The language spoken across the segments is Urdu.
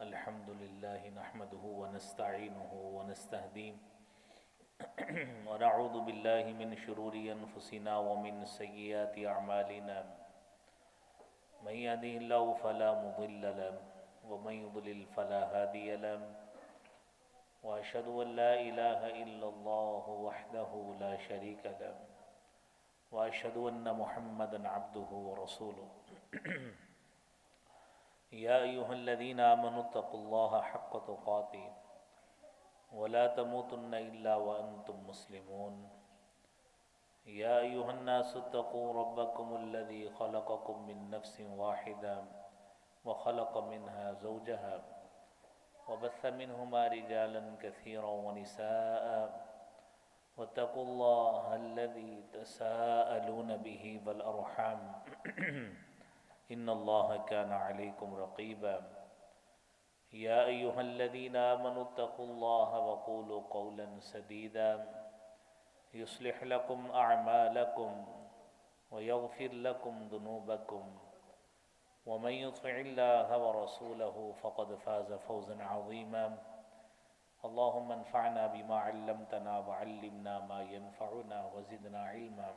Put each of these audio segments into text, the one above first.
الحمد لله نحمده ونستعينه ونستهديه ونعوذ بالله من شرور أنفسنا ومن سيئات أعمالنا من يهده الله فلا مضل له ومن يضلل فلا هادي له وأشهد أن لا إله إلا الله وحده لا شريك له وأشهد أن محمدا عبده ورسوله يا أيها الذين آمنوا اتقوا الله حق تقاته ولا تموتن إلا وأنتم مسلمون يا أيها الناس اتقوا ربكم الذي خلقكم من نفس واحدة وخلق منها زوجها وبث منهما رجالا كثيرا ونساء واتقوا الله الذي تساءلون به والأرحام إن الله كان عليكم رقيبا يا أيها الذين آمنوا اتقوا الله وقولوا قولا سديدا يصلح لكم أعمالكم ويغفر لكم ذنوبكم ومن يطع الله ورسوله فقد فاز فوزا عظيما اللهم انفعنا بما علمتنا وعلمنا ما ينفعنا وزدنا علما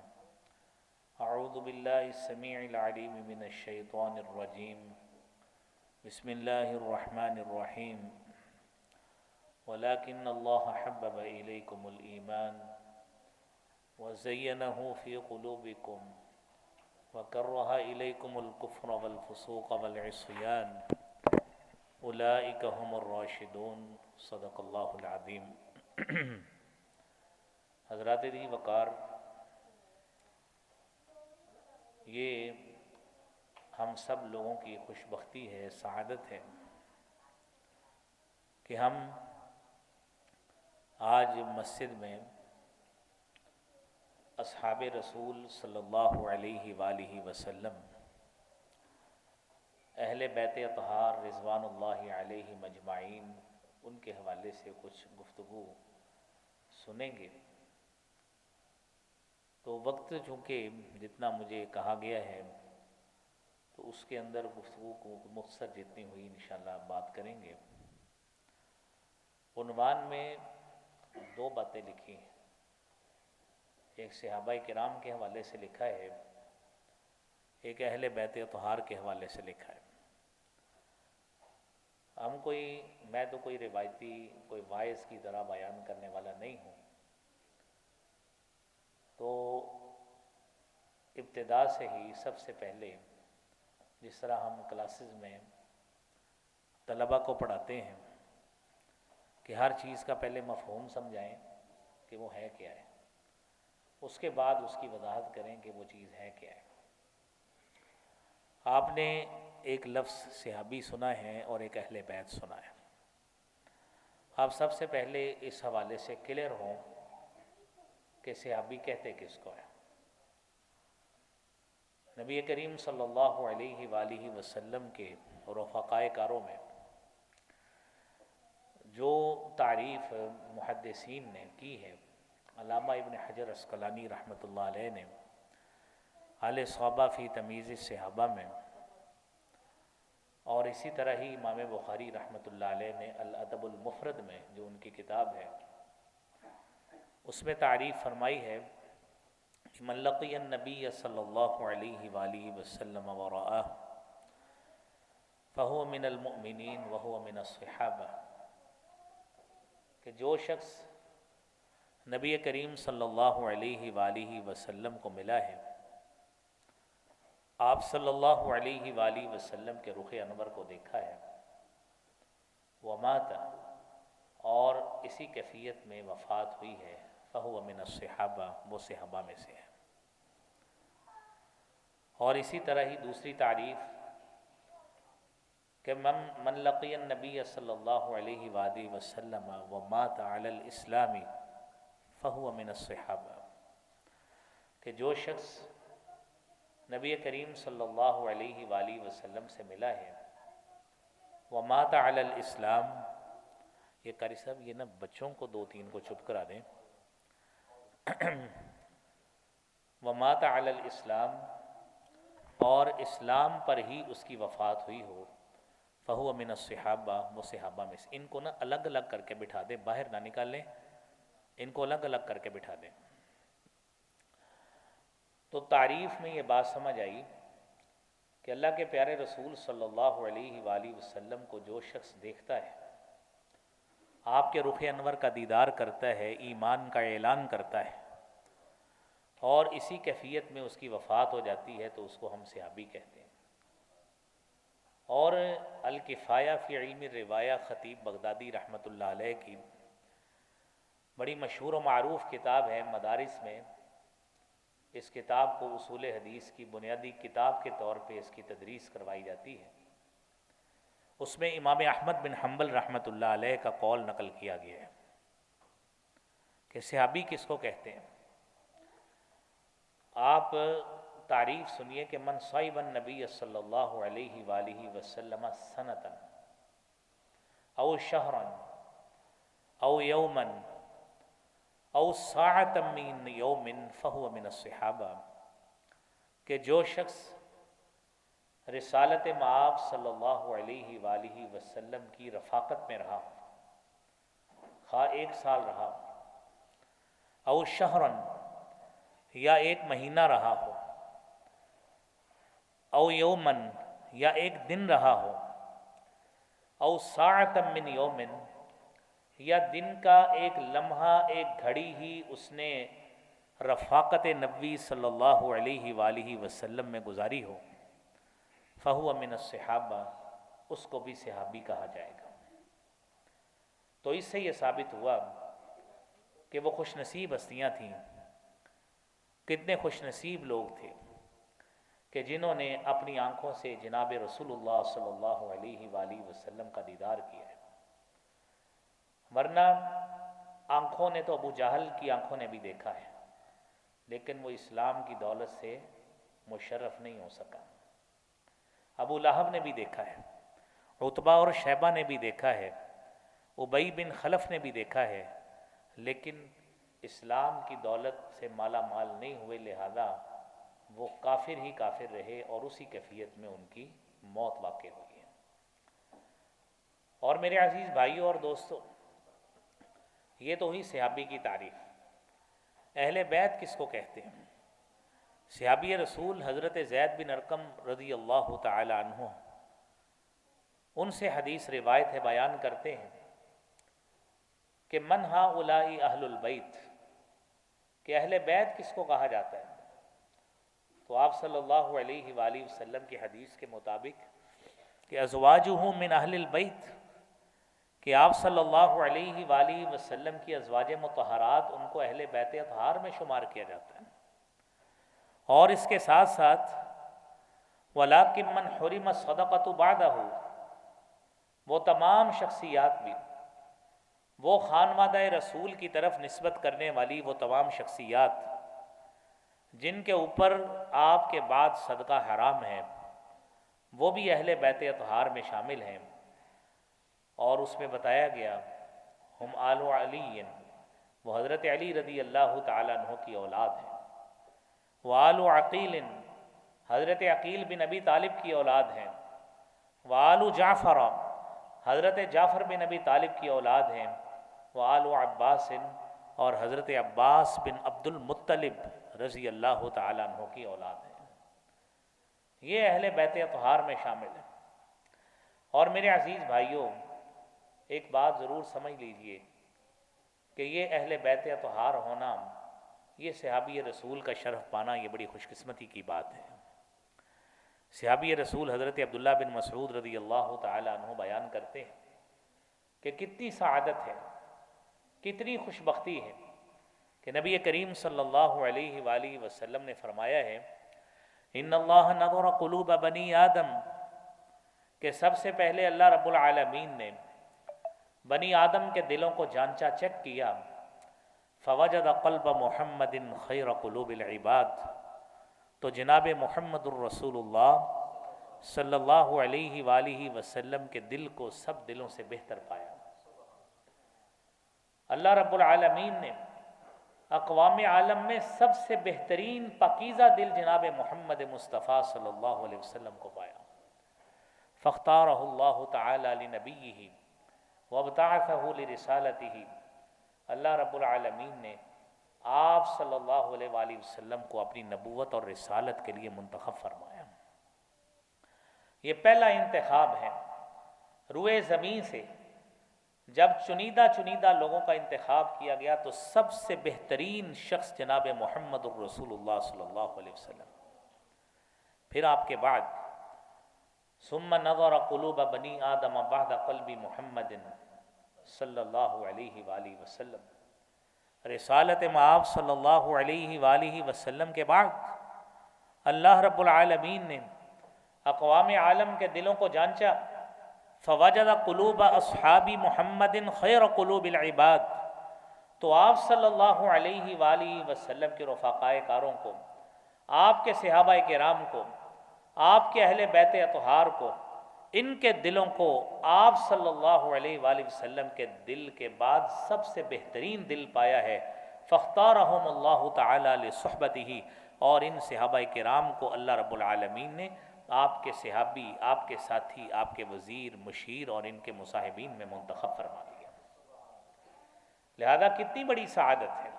أعوذ بالله السميع العليم من الشيطان الرجيم بسم الله الرحمن الرحيم ولكن الله حبب إليكم الإيمان وزينه في قلوبكم وكره إليكم الكفر والفسوق والعصيان أولئك هم الراشدون صدق اللہ العظیم۔ حضرات دی وقار، یہ ہم سب لوگوں کی خوش بختی ہے، سعادت ہے کہ ہم آج مسجد میں اصحاب رسول صلی اللہ علیہ وآلہ وسلم، اہل بیت اطہار رضوان اللہ علیہ مجمعین، ان کے حوالے سے کچھ گفتگو سنیں گے۔ تو وقت چونکہ جتنا مجھے کہا گیا ہے تو اس کے اندر گفتگو کو مختصر جتنی ہوئی انشاءاللہ بات کریں گے۔ عنوان میں دو باتیں لکھی ہیں، ایک صحابہ کرام کے حوالے سے لکھا ہے، ایک اہل بیت اطہار کے حوالے سے لکھا ہے۔ میں تو کوئی روایتی کوئی واعظ کی طرح بیان کرنے والا نہیں ہوں، تو ابتدا سے ہی سب سے پہلے جس طرح ہم کلاسز میں طلبہ کو پڑھاتے ہیں کہ ہر چیز کا پہلے مفہوم سمجھائیں کہ وہ ہے کیا ہے، اس کے بعد اس کی وضاحت کریں کہ وہ چیز ہے کیا ہے۔ آپ نے ایک لفظ صحابی سنا ہے اور ایک اہل بیت سنا ہے۔ آپ سب سے پہلے اس حوالے سے کلیئر ہوں کہ صحابی کہتے کس کو ہے۔ نبی کریم صلی اللہ علیہ وآلہ وسلم کے رفقائے کاروں میں جو تعریف محدثین نے کی ہے، علامہ ابن حجر عسقلانی رحمۃ اللہ علیہ نے اہل صحابہ فی تمییز الصحابہ میں، اور اسی طرح ہی امام بخاری رحمۃ اللہ علیہ نے الادب المفرد میں جو ان کی کتاب ہے اس میں تعریف فرمائی ہے کہ من لقی النبی صلی اللہ علیہ وآلہ وسلم ورآہ فہو من المؤمنین وہو من الصحابہ، کہ جو شخص نبی کریم صلی اللہ علیہ وآلہ وسلم کو ملا ہے، آپ صلی اللہ علیہ وآلہ وسلم کے رخ انور کو دیکھا ہے، ومات، اور اسی کیفیت میں وفات ہوئی ہے، فہو من الصحابہ، وہ صحابہ میں سے ہے۔ اور اسی طرح ہی دوسری تعریف کہ من لقی النبی صلی اللہ علیہ وآلہ وسلم ومات علی الاسلام فہو من الصحابہ، کہ جو شخص نبی کریم صلی اللہ علیہ وآلہ وسلم سے ملا ہے، ومات علی الاسلام، یہ قاری صاحب یہ نا بچوں کو دو تین کو چپ کرا دیں، ومات علی الاسلام، اور اسلام پر ہی اس کی وفات ہوئی ہو، فہو من الصحابہ، وہ صحابہ میں سے۔ ان کو نا الگ الگ کر کے بٹھا دیں، باہر نہ نکالیں، ان کو الگ الگ کر کے بٹھا دیں۔ تو تعریف میں یہ بات سمجھ آئی کہ اللہ کے پیارے رسول صلی اللہ علیہ وآلہ وسلم کو جو شخص دیکھتا ہے، آپ کے رخ انور کا دیدار کرتا ہے، ایمان کا اعلان کرتا ہے، اور اسی کیفیت میں اس کی وفات ہو جاتی ہے، تو اس کو ہم صحابی کہتے ہیں۔ اور الکفایہ فی علم الروایہ خطیب بغدادی رحمۃ اللہ علیہ کی بڑی مشہور و معروف کتاب ہے، مدارس میں اس کتاب کو اصول حدیث کی بنیادی کتاب کے طور پہ اس کی تدریس کروائی جاتی ہے۔ اس میں امام احمد بن حنبل رحمۃ اللہ علیہ کا قول نقل کیا گیا ہے کہ صحابی کس کو کہتے ہیں۔ آپ تعریف سنیے کہ من صحب النبی صلی اللہ علیہ وآلہ وسلم سنتا او شہرا او یوما او ساعتا من یوم فہو من الصحابہ، کہ جو شخص رسالت مآب صلی اللہ علیہ وآلہ وسلم کی رفاقت میں رہا، خواہ 1 سال رہا، او شہرن یا 1 مہینہ رہا ہو، او یومن یا 1 دن رہا ہو، او ساعتا من یومن یا دن کا 1 لمحہ 1 گھڑی ہی اس نے رفاقت نبی صلی اللہ علیہ وآلہ وسلم میں گزاری ہو، فہو من الصحابہ، اس کو بھی صحابی کہا جائے گا۔ تو اس سے یہ ثابت ہوا کہ وہ خوش نصیب ہستیاں تھیں، کتنے خوش نصیب لوگ تھے کہ جنہوں نے اپنی آنکھوں سے جناب رسول اللہ صلی اللہ علیہ وآلہ وسلم کا دیدار کیا ہے۔ ورنہ آنکھوں نے تو ابو جہل کی آنکھوں نے بھی دیکھا ہے، لیکن وہ اسلام کی دولت سے مشرف نہیں ہو سکا۔ ابو لہب نے بھی دیکھا ہے، عتبہ اور شیبہ نے بھی دیکھا ہے، ابی بن خلف نے بھی دیکھا ہے، لیکن اسلام کی دولت سے مالا مال نہیں ہوئے، لہذا وہ کافر ہی کافر رہے، اور اسی کیفیت میں ان کی موت واقع ہوئی ہے۔ اور میرے عزیز بھائیوں اور دوستوں، یہ تو ہوئی صحابی کی تعریف۔ اہل بیت کس کو کہتے ہیں؟ صحابی رسول حضرت زید بن ارقم رضی اللہ تعالی عنہ، ان سے حدیث روایت ہے، بیان کرتے ہیں کہ من ہؤلاء اہل البیت، کہ اہل بیت کس کو کہا جاتا ہے؟ تو آپ صلی اللہ علیہ وآلہ وسلم کی حدیث کے مطابق کہ ازواجہ من اہل البیت، کہ آپ صلی اللہ علیہ وآلہ وسلم کی ازواج مطہرات، ان کو اہل بیت اطہار میں شمار کیا جاتا ہے۔ اور اس کے ساتھ ساتھ وَلَٰكِن مَّنْ حُرِمَ الصَّدَقَةُ بَعْدَهُ، وہ تمام شخصیات بھی، وہ خانوادہ رسول کی طرف نسبت کرنے والی وہ تمام شخصیات جن کے اوپر آپ کے بعد صدقہ حرام ہے، وہ بھی اہل بیت اطہار میں شامل ہیں۔ اور اس میں بتایا گیا ہم آل علی، وہ حضرت علی رضی اللہ تعالیٰ عنہ کی اولاد ہیں، وآل عقیل، حضرت عقیل بن ابی طالب کی اولاد ہیں، وآل جعفر، حضرت جعفر بن ابی طالب کی اولاد ہیں، وآل عباس، اور حضرت عباس بن عبد المطلب رضی اللہ تعالیٰ عنہ کی اولاد ہیں۔ یہ اہل بیت اطہار میں شامل ہیں۔ اور میرے عزیز بھائیوں، ایک بات ضرور سمجھ لیجئے کہ یہ اہل بیت اطہار ہونا، یہ صحابی رسول کا شرف پانا، یہ بڑی خوش قسمتی کی بات ہے۔ صحابی رسول حضرت عبداللہ بن مسعود رضی اللہ تعالیٰ عنہ بیان کرتے ہیں کہ کتنی سعادت ہے، کتنی خوش بختی ہے کہ نبی کریم صلی اللہ علیہ وآلہ وسلم نے فرمایا ہے ان اللہ نظر قلوب بنی آدم، کہ سب سے پہلے اللہ رب العالمین نے بنی آدم کے دلوں کو جانچا، چیک کیا، فوجد قلب محمد خیر قلوب العباد، تو جناب محمد الرسول اللہ صلی اللہ علیہ وآلہ وسلم کے دل کو سب دلوں سے بہتر پایا۔ اللہ رب العالمین نے اقوام عالم میں سب سے بہترین پاکیزہ دل جناب محمد مصطفیٰ صلی اللہ علیہ وسلم کو پایا۔ فاختارہ اللہ تعالی لنبیہ وابتعثہ لرسالتہ، اللہ رب العالمین نے آپ صلی اللہ علیہ وآلہ وسلم کو اپنی نبوت اور رسالت کے لیے منتخب فرمایا۔ یہ پہلا انتخاب ہے روئے زمین سے۔ جب چنیدہ لوگوں کا انتخاب کیا گیا تو سب سے بہترین شخص جناب محمد الرسول اللہ صلی اللہ علیہ وسلم۔ پھر آپ کے بعد ثم نظر قلوب بنی آدم بعد قلب محمد صلی اللہ علیہ وآلہ وسلم، رسالت مآب صلی اللہ علیہ وآلہ وسلم کے بعد اللہ رب العالمین نے اقوام عالم کے دلوں کو جانچا، فوجد قلوب اصحاب محمد خیر قلوب العباد، تو آپ صلی اللہ علیہ وآلہ وسلم کے رفقائے کاروں کو، آپ کے صحابہ کرام کو، آپ کے اہل بیت اطہار کو، ان کے دلوں کو آپ صلی اللہ علیہ وآلہ وسلم کے دل کے بعد سب سے بہترین دل پایا ہے۔ فاختارہم اللہ تعالی لصحبتہ، اور ان صحابہ کرام کو اللہ رب العالمین نے آپ کے صحابی، آپ کے ساتھی، آپ کے وزیر، مشیر اور ان کے مصاحبین میں منتخب فرما دیا۔ لہذا کتنی بڑی سعادت ہے،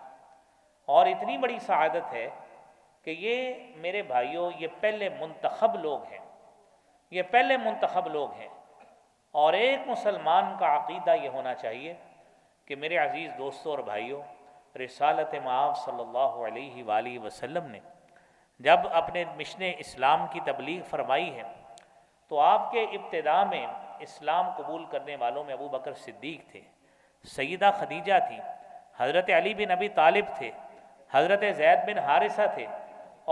اور اتنی بڑی سعادت ہے کہ یہ میرے بھائیوں یہ پہلے منتخب لوگ ہیں، یہ پہلے منتخب لوگ ہیں۔ اور ایک مسلمان کا عقیدہ یہ ہونا چاہیے کہ میرے عزیز دوستوں اور بھائیوں، رسالت مآب صلی اللہ علیہ وآلہ وسلم نے جب اپنے مشن اسلام کی تبلیغ فرمائی ہے تو آپ کے ابتداء میں اسلام قبول کرنے والوں میں ابو بکر صدیق تھے، سیدہ خدیجہ تھی، حضرت علی بن ابی طالب تھے، حضرت زید بن حارثہ تھے،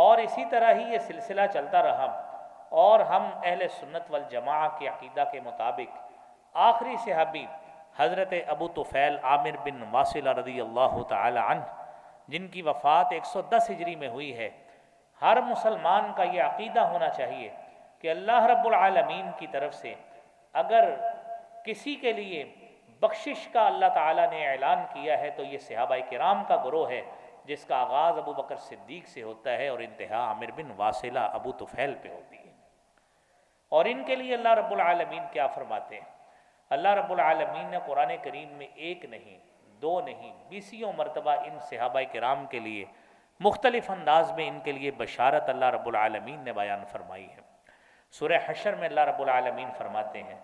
اور اسی طرح ہی یہ سلسلہ چلتا رہا۔ اور ہم اہل سنت والجماعہ کے عقیدہ کے مطابق آخری صحابی حضرت ابو طفیل عامر بن واصلہ رضی اللہ تعالی عنہ، جن کی وفات 110 ہجری میں ہوئی ہے، ہر مسلمان کا یہ عقیدہ ہونا چاہیے کہ اللہ رب العالمین کی طرف سے اگر کسی کے لیے بخشش کا اللہ تعالیٰ نے اعلان کیا ہے تو یہ صحابہ کرام کا گروہ ہے، جس کا آغاز ابو بکر صدیق سے ہوتا ہے اور انتہا عامر بن واصلہ ابو طفیل پہ ہوتی ہے۔ اور ان کے لیے اللہ رب العالمین کیا فرماتے ہیں؟ اللہ رب العالمین نے قرآن کریم میں ایک نہیں، دو نہیں، 20 مرتبہ ان صحابہ کرام کے لیے مختلف انداز میں ان کے لیے بشارت اللہ رب العالمین نے بیان فرمائی ہے۔ سورہ حشر میں اللہ رب العالمین فرماتے ہیں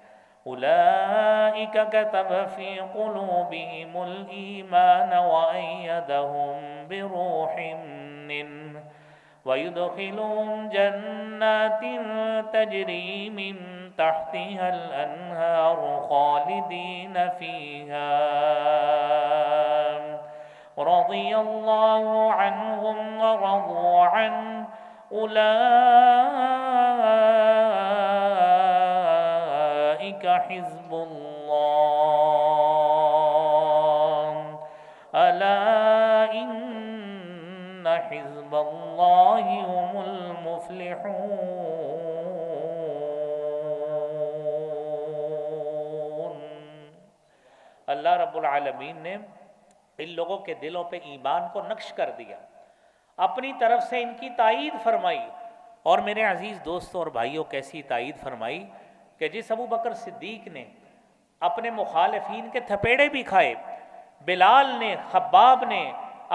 اولئک کتب فی قلوبہم الایمان وأیدہم بروح منہ وَيُدْخِلُهُمْ جَنَّاتٍ تَجْرِي مِن تَحْتِهَا الْأَنْهَارُ خَالِدِينَ فِيهَا رَضِيَ اللَّهُ عَنْهُمْ وَرَضُوا عَنْهُ أُولَئِكَ حِزْبُ اللَّهِ أَلَا إِنَّ حِزْبَ اللَّهِ هُمُ الْمُفْلِحُونَ۔ اللہ رب العالمین نے ان لوگوں کے دلوں پہ ایمان کو نقش کر دیا، اپنی طرف سے ان کی تائید فرمائی۔ اور میرے عزیز دوستوں اور بھائیوں، کیسی تائید فرمائی کہ جس ابو بکر صدیق نے اپنے مخالفین کے تھپیڑے بھی کھائے، بلال نے، خباب نے،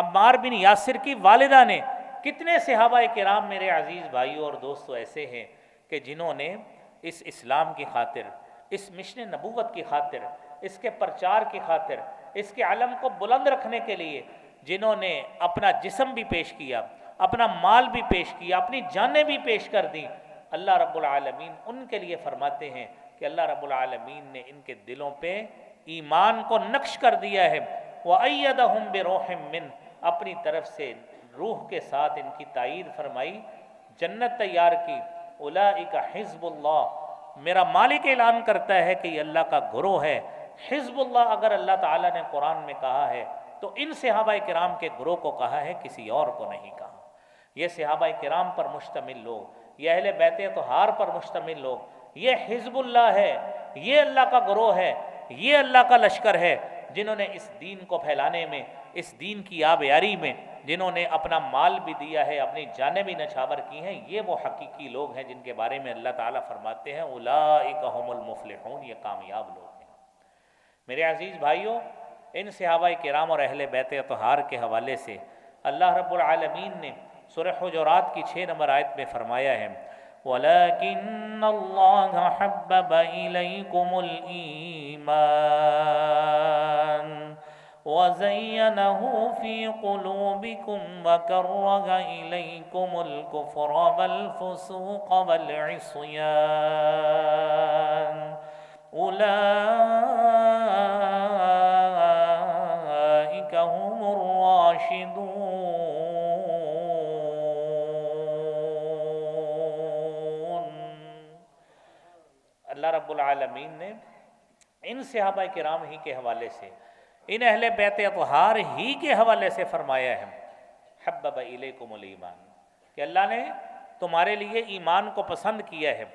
عمار بن یاسر کی والدہ نے، کتنے صحابہ کرام میرے عزیز بھائیوں اور دوستوں ایسے ہیں کہ جنہوں نے اس اسلام کی خاطر، اس مشن نبوت کی خاطر، اس کے پرچار کی خاطر، اس کے علم کو بلند رکھنے کے لیے جنہوں نے اپنا جسم بھی پیش کیا، اپنا مال بھی پیش کیا، اپنی جانیں بھی پیش کر دیں، اللہ رب العالمین ان کے لیے فرماتے ہیں کہ اللہ رب العالمین نے ان کے دلوں پہ ایمان کو نقش کر دیا ہے۔ وَأَيَّدَهُمْ بِرُوحٍ مِّنْهُ، اپنی طرف سے روح کے ساتھ ان کی تائید فرمائی، جنت تیار کی۔ اولئک حزب اللہ، میرا مالک اعلان کرتا ہے کہ یہ اللہ کا گروہ ہے۔ حزب اللہ اگر اللہ تعالیٰ نے قرآن میں کہا ہے تو ان صحابہ کرام کے گروہ کو کہا ہے، کسی اور کو نہیں کہا۔ یہ صحابہ کرام پر مشتمل لوگ، یہ اہل بیت اطہار پر مشتمل لوگ، یہ حزب اللہ ہے، یہ اللہ کا گروہ ہے، یہ اللہ کا لشکر ہے، جنہوں نے اس دین کو پھیلانے میں، اس دین کی آبیاری میں جنہوں نے اپنا مال بھی دیا ہے، اپنی جانیں بھی نچھاور کی ہیں، یہ وہ حقیقی لوگ ہیں جن کے بارے میں اللہ تعالیٰ فرماتے ہیں اولئک هم المفلحون، یہ کامیاب لوگ ہیں۔ میرے عزیز بھائیوں، ان صحابہ کرام اور اہل بیت اطہار کے حوالے سے اللہ رب العالمین نے سورہ حجرات کی 6 نمبر آیت میں فرمایا ہے وَلَكِنَّ اللَّهَ حَبَّبَ إِلَيْكُمُ الْإِيمَانَ وَزَيَّنَهُ فِي قُلُوبِكُمْ وَكَرَّهَ إِلَيْكُمُ الْكُفْرَ وَالْفُسُوقَ وَالْعِصْيَانَ أُولَئِكَ هُمُ الرَّاشِدُونَ۔ اللہ رب العالمین نے ان صحابہ کرام ہی کے حوالے سے، ان اہل بیت اطہار ہی کے حوالے سے فرمایا ہے حبب الیکم الایمان، کہ اللہ نے تمہارے لیے ایمان کو پسند کیا ہے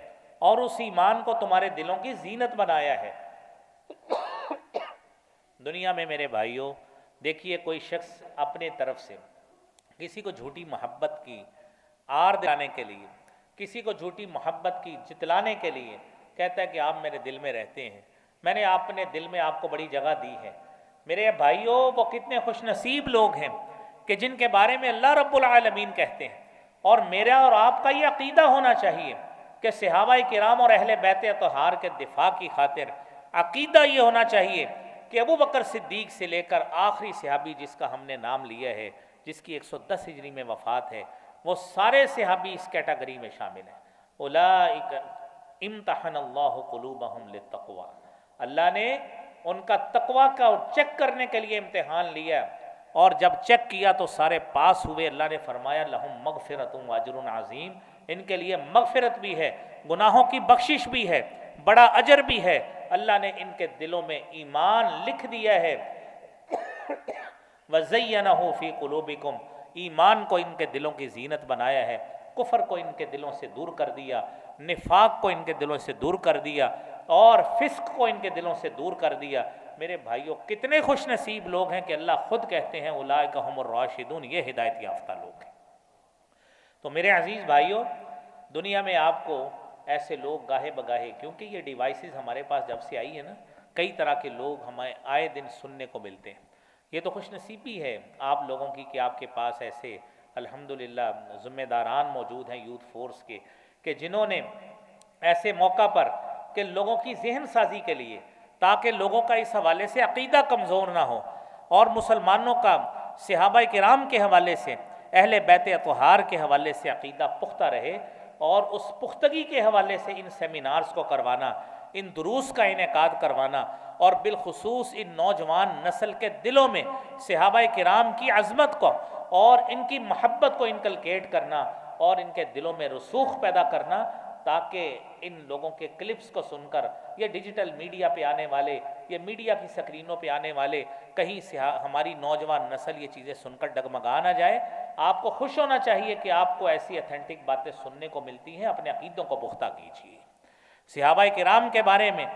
اور اس ایمان کو تمہارے دلوں کی زینت بنایا ہے۔ دنیا میں میرے بھائیوں دیکھیے، کوئی شخص اپنے طرف سے کسی کو جھوٹی محبت کی آر دلانے کے لیے، کسی کو جھوٹی محبت کی جتلانے کے لیے کہتا ہے کہ آپ میرے دل میں رہتے ہیں، میں نے اپنے دل میں آپ کو بڑی جگہ دی ہے۔ میرے بھائیوں، وہ کتنے خوش نصیب لوگ ہیں کہ جن کے بارے میں اللہ رب العالمین کہتے ہیں، اور میرا اور آپ کا یہ عقیدہ ہونا چاہیے کہ صحابہ کرام اور اہل بیت اطہار کے دفاع کی خاطر عقیدہ یہ ہونا چاہیے کہ ابو بکر صدیق سے لے کر آخری صحابی جس کا ہم نے نام لیا ہے، جس کی 110 ہجری میں وفات ہے، وہ سارے صحابی اس کیٹیگری میں شامل ہیں۔ اولئک امتحن اللہ قلوبہم للتقوی، اللہ نے ان کا تقوی کا چیک کرنے کے لیے امتحان لیا، اور جب چیک کیا تو سارے پاس ہوئے۔ اللہ نے فرمایا لہم مغفرۃ واجر عظیم، ان کے لیے مغفرت بھی ہے، گناہوں کی بخشش بھی ہے، بڑا اجر بھی ہے۔ اللہ نے ان کے دلوں میں ایمان لکھ دیا ہے وَزَيَّنَهُ فِي قُلُوبِكُمْ، ایمان کو ان کے دلوں کی زینت بنایا ہے، کفر کو ان کے دلوں سے دور کر دیا، نفاق کو ان کے دلوں سے دور کر دیا، اور فسق کو ان کے دلوں سے دور کر دیا۔ میرے بھائیوں، کتنے خوش نصیب لوگ ہیں کہ اللہ خود کہتے ہیں اولئک هم الراشدون، یہ ہدایت یافتہ لوگ ہیں۔ تو میرے عزیز بھائیوں، دنیا میں آپ کو ایسے لوگ گاہے بگاہے، کیونکہ یہ ڈیوائسز ہمارے پاس جب سے آئی ہے نا، کئی طرح کے لوگ ہمیں آئے دن سننے کو ملتے ہیں۔ یہ تو خوش نصیبی ہے آپ لوگوں کی کہ آپ کے پاس ایسے الحمدللہ ذمہ داران موجود ہیں یوتھ فورس کے، کہ جنہوں نے ایسے موقع پر کہ لوگوں کی ذہن سازی کے لیے، تاکہ لوگوں کا اس حوالے سے عقیدہ کمزور نہ ہو، اور مسلمانوں کا صحابہ کرام کے حوالے سے، اہل بیت اطہار کے حوالے سے عقیدہ پختہ رہے، اور اس پختگی کے حوالے سے ان سیمینارز کو کروانا، ان دروس کا انعقاد کروانا، اور بالخصوص ان نوجوان نسل کے دلوں میں صحابہ کرام کی عظمت کو اور ان کی محبت کو انکلکیٹ کرنا، اور ان کے دلوں میں رسوخ پیدا کرنا، تاکہ ان لوگوں کے کلپس کو سن کر یہ ڈیجیٹل میڈیا پہ آنے والے، یہ میڈیا کی سکرینوں پہ آنے والے، کہیں ہماری نوجوان نسل یہ چیزیں سن کر ڈگمگا نہ جائے۔ آپ کو خوش ہونا چاہیے کہ آپ کو ایسی اتھینٹک باتیں سننے کو ملتی ہیں۔ اپنے عقیدوں کو پختہ کیجیے، صحابہ کرام کے بارے میں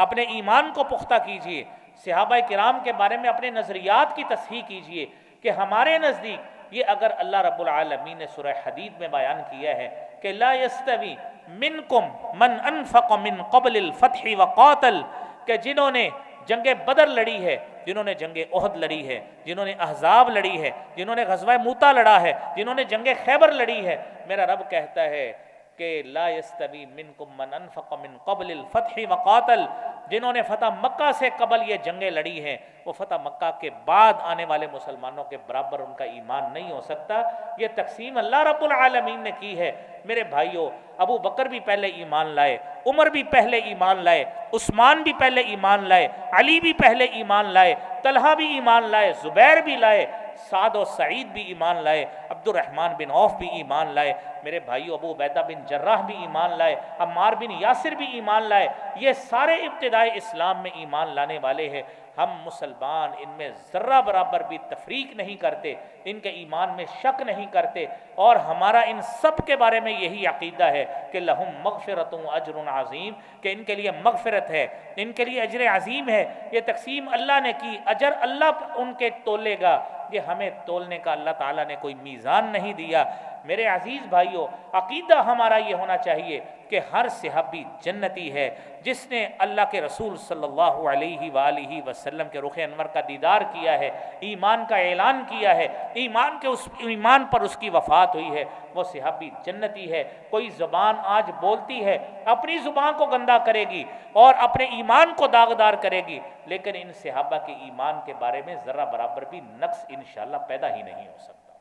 اپنے ایمان کو پختہ کیجیے، صحابہ کرام کے بارے میں اپنے نظریات کی تصحیح کیجیے کہ ہمارے نزدیک یہ اگر اللہ رب العالمین نے سورہ حدید میں بیان کیا ہے کہ لا یستوی منکم من انفق من قبل الفتح وقاتل، کہ جنہوں نے جنگ بدر لڑی ہے، جنہوں نے جنگ احد لڑی ہے، جنہوں نے احزاب لڑی ہے، جنہوں نے غزوہ موتا لڑا ہے، جنہوں نے جنگ خیبر لڑی ہے، میرا رب کہتا ہے کہ لا یستوی منکم من انفق من قبل الفتح وقاتل، جنہوں نے فتح مکہ سے قبل یہ جنگیں لڑی ہیں، وہ فتح مکہ کے بعد آنے والے مسلمانوں کے برابر ان کا ایمان نہیں ہو سکتا۔ یہ تقسیم اللہ رب العالمین نے کی ہے۔ میرے بھائیوں، ابو بکر بھی پہلے ایمان لائے، عمر بھی پہلے ایمان لائے، عثمان بھی پہلے ایمان لائے، علی بھی پہلے ایمان لائے، طلحہ بھی ایمان لائے، زبیر بھی لائے، سعد و سعید بھی ایمان لائے، عبد الرحمن بن عوف بھی ایمان لائے۔ میرے بھائیو، ابو عبیدہ بن جراح بھی ایمان لائے، عمار بن یاسر بھی ایمان لائے۔ یہ سارے ابتدائی اسلام میں ایمان لانے والے ہیں۔ ہم مسلمان ان میں ذرہ برابر بھی تفریق نہیں کرتے، ان کے ایمان میں شک نہیں کرتے، اور ہمارا ان سب کے بارے میں یہی عقیدہ ہے کہ لہم مغفرۃ و اجر عظیم، کہ ان کے لیے مغفرت ہے، ان کے لیے اجر عظیم ہے۔ یہ تقسیم اللہ نے کی، اجر اللہ ان کے تولے گا۔ یہ ہمیں تولنے کا اللہ تعالیٰ نے کوئی میزان نہیں دیا۔ میرے عزیز بھائیوں، عقیدہ ہمارا یہ ہونا چاہیے کہ ہر صحابی جنتی ہے جس نے اللہ کے رسول صلی اللہ علیہ وآلہ وسلم کے رخ انور کا دیدار کیا ہے، ایمان کا اعلان کیا ہے، ایمان پر اس کی وفات ہوئی ہے، وہ صحابی جنتی ہے۔ کوئی زبان آج بولتی ہے، اپنی زبان کو گندہ کرے گی اور اپنے ایمان کو داغدار کرے گی، لیکن ان صحابہ کے ایمان کے بارے میں ذرہ برابر بھی نقص انشاءاللہ پیدا ہی نہیں ہو سکتا۔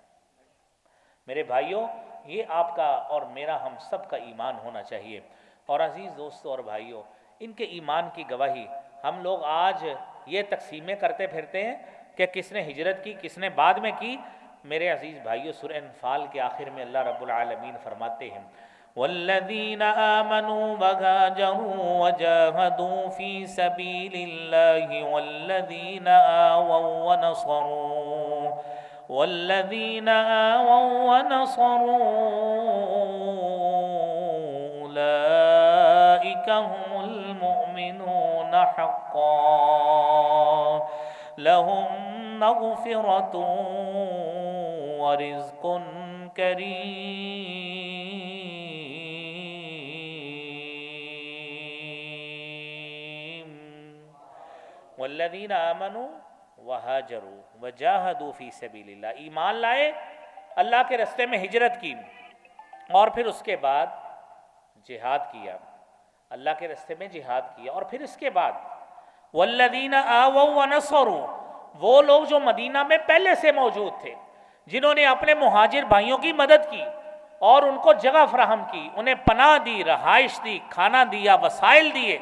میرے بھائیوں، یہ آپ کا اور میرا، ہم سب کا ایمان ہونا چاہیے۔ اور عزیز دوستوں اور بھائیوں، ان کے ایمان کی گواہی ہم لوگ آج یہ تقسیمیں کرتے پھرتے ہیں کہ کس نے ہجرت کی، کس نے بعد میں کی۔ میرے عزیز بھائیوں، سورہ انفال کے آخر میں اللہ رب العالمین فرماتے ہیں والذین آمنوا وہاجروا وجاہدوا فی سبیل اللہ والذین آووا ونصروا اولئک هم المؤمنون حقا لهم مغفرۃ ورزق کریم۔ والذین آمنوا وہاجروا وجاہدوا فی سبیل اللہ، ایمان لائے، اللہ کے راستے میں ہجرت کی، اور پھر اس کے بعد جہاد کیا، اللہ کے راستے میں جہاد کیا، اور پھر اس کے بعد والذین آووا ونصروا، وہ لوگ جو مدینہ میں پہلے سے موجود تھے، جنہوں نے اپنے مہاجر بھائیوں کی مدد کی اور ان کو جگہ فراہم کی، انہیں پناہ دی، رہائش دی، کھانا دیا، وسائل دیے۔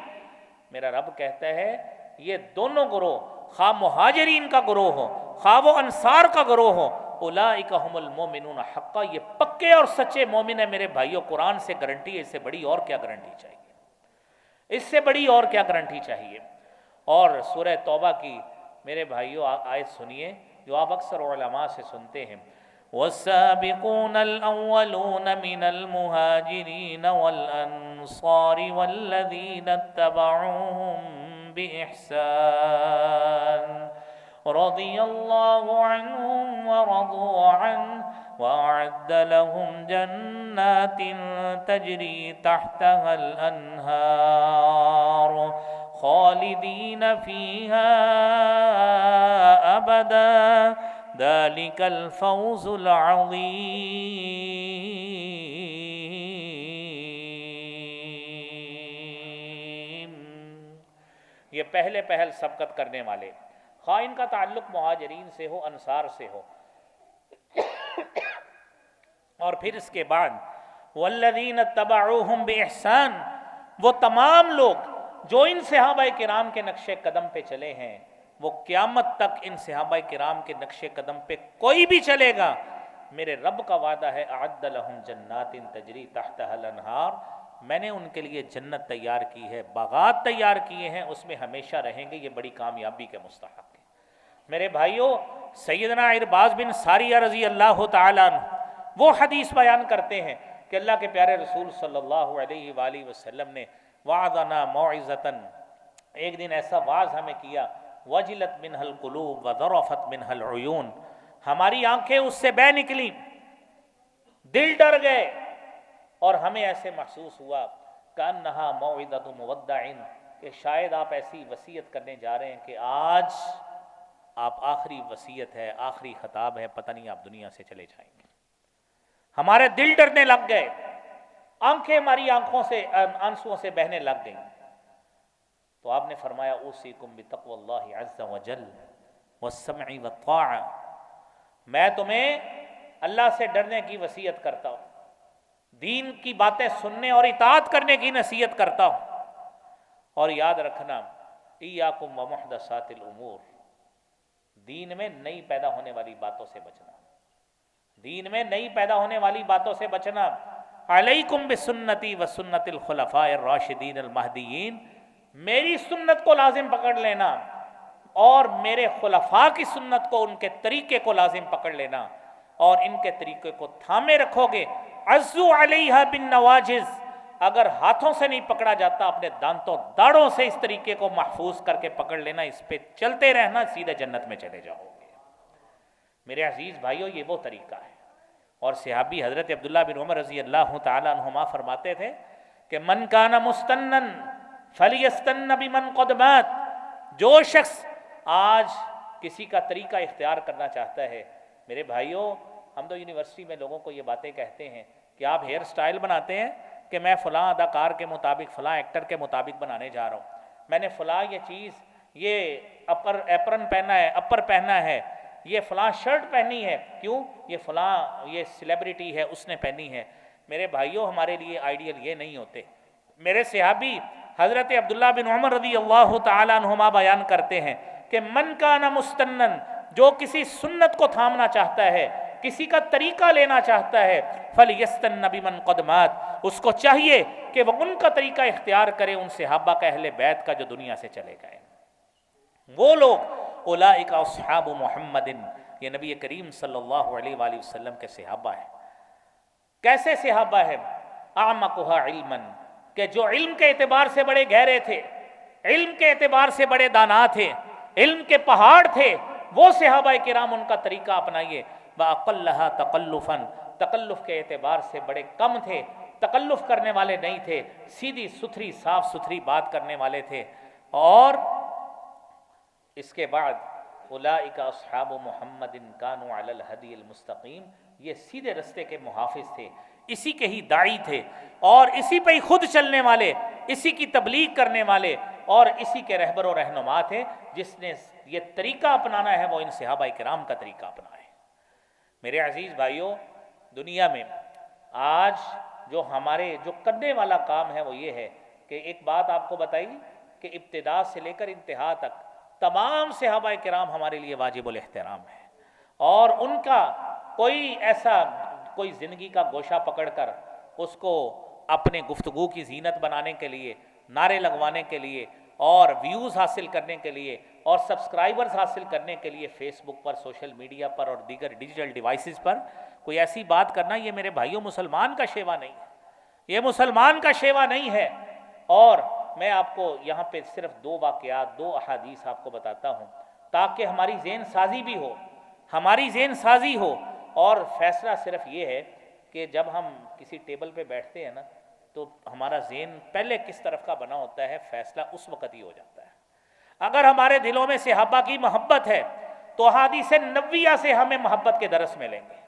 میرا رب کہتا ہے یہ دونوں گروہ، خواہ مہاجرین کا گروہ ہو، خواہ وہ انصار کا گروہ ہو، اولئک هم المؤمنون حقا، یہ پکے اور سچے مومن ہیں۔ میرے بھائیوں، قرآن سے گارنٹی ہے، اس سے بڑی اور کیا گارنٹی چاہیے؟ اس سے بڑی اور کیا گارنٹی چاہیے؟ اور سورہ توبہ کی میرے بھائیوں آیت سنیے جو آپ اکثر علماء سے سنتے ہیں، والسابقون الأولون من المهاجرين والأنصار والذين اتبعوهم بإحسان رضي الله عنهم ورضوا عنه وأعد لهم جنات تجري تحتها الأنهار خالدين فيها أبدا ذلك الفوز العظیم۔ یہ پہلے پہل سبقت کرنے والے، خواہ ان کا تعلق مہاجرین سے ہو، انصار سے ہو، اور پھر اس کے بعد والذین اتبعوہم بإحسان، وہ تمام لوگ جو ان صحابہ کرام کے نقش قدم پہ چلے ہیں، وہ قیامت تک ان صحابہ کرام کے نقش قدم پہ کوئی بھی چلے گا، میرے رب کا وعدہ ہے اعد لہم جنات تجری تحتها الانہار، میں نے ان کے لیے جنت تیار کی ہے، باغات تیار کیے ہیں، اس میں ہمیشہ رہیں گے، یہ بڑی کامیابی کے مستحق ہے۔ میرے بھائیوں، سیدنا عرباض بن ساریہ رضی اللہ تعالیٰ عنہ وہ حدیث بیان کرتے ہیں کہ اللہ کے پیارے رسول صلی اللہ علیہ وآلہ وسلم نے وعظنا موعظۃ، ایک دن ایسا واعظ ہمیں کیا، وجلت منها القلوب وذرفت منها العیون، ہماری آنکھیں اس سے بہہ نکلی، دل ڈر گئے، اور ہمیں ایسے محسوس ہوا کأنها موعظۃ مودع، کہ شاید آپ ایسی وصیت کرنے جا رہے ہیں کہ آج آپ آخری وصیت ہے، آخری خطاب ہے، پتہ نہیں آپ دنیا سے چلے جائیں گے۔ ہمارے دل ڈرنے لگ گئے، آنکھیں ہماری آنکھوں سے آنسوؤں سے بہنے لگ گئیں، تو آپ نے فرمایا اوصیکم بتقوی اللہ عز وجل والسمع والطاعہ، میں تمہیں اللہ سے ڈرنے کی وصیت کرتا ہوں، دین کی باتیں سننے اور اطاعت کرنے کی نصیحت کرتا ہوں، اور یاد رکھنا ایاکم ومحدثات الامور، دین میں نئی پیدا ہونے والی باتوں سے بچنا، دین میں نئی پیدا ہونے والی باتوں سے بچنا، علیکم بسنتی وسنت الخلفاء الراشدین المہدیین، میری سنت کو لازم پکڑ لینا اور میرے خلفاء کی سنت کو، ان کے طریقے کو لازم پکڑ لینا، اور ان کے طریقے کو تھامے رکھو گے، عزو علیہا بالنواجز، اگر ہاتھوں سے نہیں پکڑا جاتا، اپنے دانتوں داڑوں سے اس طریقے کو محفوظ کر کے پکڑ لینا، اس پہ چلتے رہنا، سیدھے جنت میں چلے جاؤ گے۔ میرے عزیز بھائیو یہ وہ طریقہ ہے. اور صحابی حضرت عبداللہ بن عمر رضی اللہ تعالیٰ عنہما فرماتے تھے کہ من کان مستنن فلیستن بمن قد مات. جو شخص آج کسی کا طریقہ اختیار کرنا چاہتا ہے، میرے بھائیوں ہم تو یونیورسٹی میں لوگوں کو یہ باتیں کہتے ہیں کہ آپ ہیئر سٹائل بناتے ہیں کہ میں فلاں اداکار کے مطابق فلاں ایکٹر کے مطابق بنانے جا رہا ہوں، میں نے فلاں یہ چیز، یہ ایپرن پہنا ہے، اپر پہنا ہے، یہ فلاں شرٹ پہنی ہے، کیوں؟ یہ فلاں یہ سیلیبریٹی ہے اس نے پہنی ہے. میرے بھائیوں ہمارے لیے آئیڈیل یہ نہیں ہوتے. میرے صحابی حضرت عبداللہ بن عمر رضی اللہ تعالیٰ عنہما بیان کرتے ہیں کہ من کان مستنن، جو کسی سنت کو تھامنا چاہتا ہے، کسی کا طریقہ لینا چاہتا ہے، فلیستن بمن قد مات، اس کو چاہیے کہ وہ ان کا طریقہ اختیار کرے، ان صحابہ کا، اہل بیت کا جو دنیا سے چلے گئے. وہ لوگ اولئک اصحاب محمد، یہ نبی کریم صلی اللہ علیہ وآلہ وسلم کے صحابہ ہیں. کیسے صحابہ ہیں؟ اعمقها علما، کہ جو علم کے اعتبار سے بڑے گہرے تھے، علم کے اعتبار سے بڑے دانا تھے، علم کے پہاڑ تھے، وہ صحابہ کرام ان کا طریقہ اپنائیے. وَأَقَلَّهَا تَقَلُّفًا، تکلف کے اعتبار سے بڑے کم تھے، تکلف کرنے والے نہیں تھے، سیدھی ستھری صاف ستھری بات کرنے والے تھے. اور اس کے بعد اولئک اصحاب محمد کانوا علی الہدی المستقیم، یہ سیدھے رستے کے محافظ تھے، اسی کے ہی داعی تھے، اور اسی پہ ہی خود چلنے والے، اسی کی تبلیغ کرنے والے، اور اسی کے رہبر و رہنما تھے. جس نے یہ طریقہ اپنانا ہے وہ ان صحابہ کرام کا طریقہ اپنائے. میرے عزیز بھائیوں دنیا میں آج جو ہمارے جو کرنے والا کام ہے وہ یہ ہے کہ ایک بات آپ کو بتائی کہ ابتدا سے لے کر انتہا تک تمام صحابہ کرام ہمارے لیے واجب الاحترام ہے، اور ان کا کوئی زندگی کا گوشہ پکڑ کر اس کو اپنے گفتگو کی زینت بنانے کے لیے، نعرے لگوانے کے لیے، اور ویوز حاصل کرنے کے لیے، اور سبسکرائبرز حاصل کرنے کے لیے فیس بک پر، سوشل میڈیا پر اور دیگر ڈیجیٹل ڈیوائسز پر کوئی ایسی بات کرنا، یہ میرے بھائیوں مسلمان کا شیوا نہیں ہے، یہ مسلمان کا شیوا نہیں ہے. اور میں آپ کو یہاں پہ صرف 2 واقعات، 2 احادیث آپ کو بتاتا ہوں تاکہ ہماری ذہن سازی بھی ہو، ہماری ذہن سازی ہو. اور فیصلہ صرف یہ ہے کہ جب ہم کسی ٹیبل پہ بیٹھتے ہیں نا تو ہمارا ذہن پہلے کس طرف کا بنا ہوتا ہے، فیصلہ اس وقت ہی ہو جاتا ہے. اگر ہمارے دلوں میں صحابہ کی محبت ہے تو احادیث نبویہ سے ہمیں محبت کے درس ملیں گے.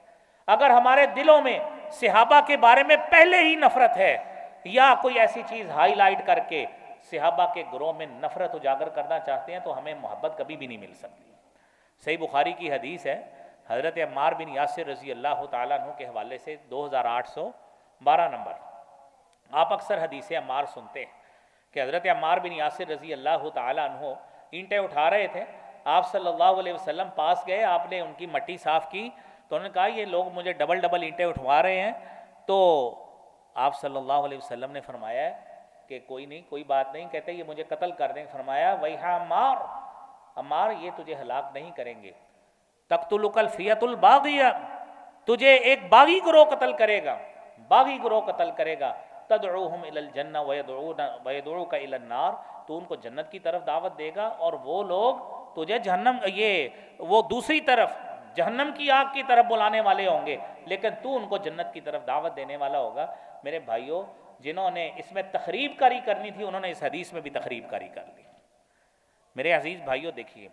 اگر ہمارے دلوں میں صحابہ کے بارے میں پہلے ہی نفرت ہے، یا کوئی ایسی چیز ہائی لائٹ کر کے صحابہ کے گروہ میں نفرت اجاگر کرنا چاہتے ہیں، تو ہمیں محبت کبھی بھی نہیں مل سکتی. صحیح بخاری کی حدیث ہے، حضرت عمار بن یاسر رضی اللہ تعالیٰ عنہ کے حوالے سے 2812 نمبر. آپ اکثر حدیث عمار سنتے ہیں کہ حضرت عمار بن یاسر رضی اللہ تعالیٰ عنہ اینٹیں اٹھا رہے تھے، آپ صلی اللہ علیہ وسلم پاس گئے، آپ نے ان کی مٹی صاف کی تو انہوں نے کہا یہ لوگ مجھے ڈبل اینٹیں اٹھوا رہے ہیں. تو آپ صلی اللہ علیہ وسلم نے فرمایا کہ کوئی نہیں، کوئی بات نہیں، کہتے یہ مجھے قتل کر دیں. فرمایا ویحا عمار، عمار یہ تجھے ہلاک نہیں کریں گے، تقتلک الفیۃ الباغیہ، تجھے ایک باغی گروہ قتل کرے گا، باغی گروہ قتل کرے گا. تدعوہم الی الجنہ ویدعوک الی النار، تو ان کو جنت کی طرف دعوت دے گا اور وہ لوگ تجھے جہنم، وہ دوسری طرف جہنم کی آگ کی طرف بلانے والے ہوں گے، لیکن تو ان کو جنت کی طرف دعوت دینے والا ہوگا. میرے بھائیوں جنہوں نے اس میں تخریب کاری کرنی تھی انہوں نے اس حدیث میں بھی تخریب کاری کر لی. میرے عزیز بھائیوں دیکھیے،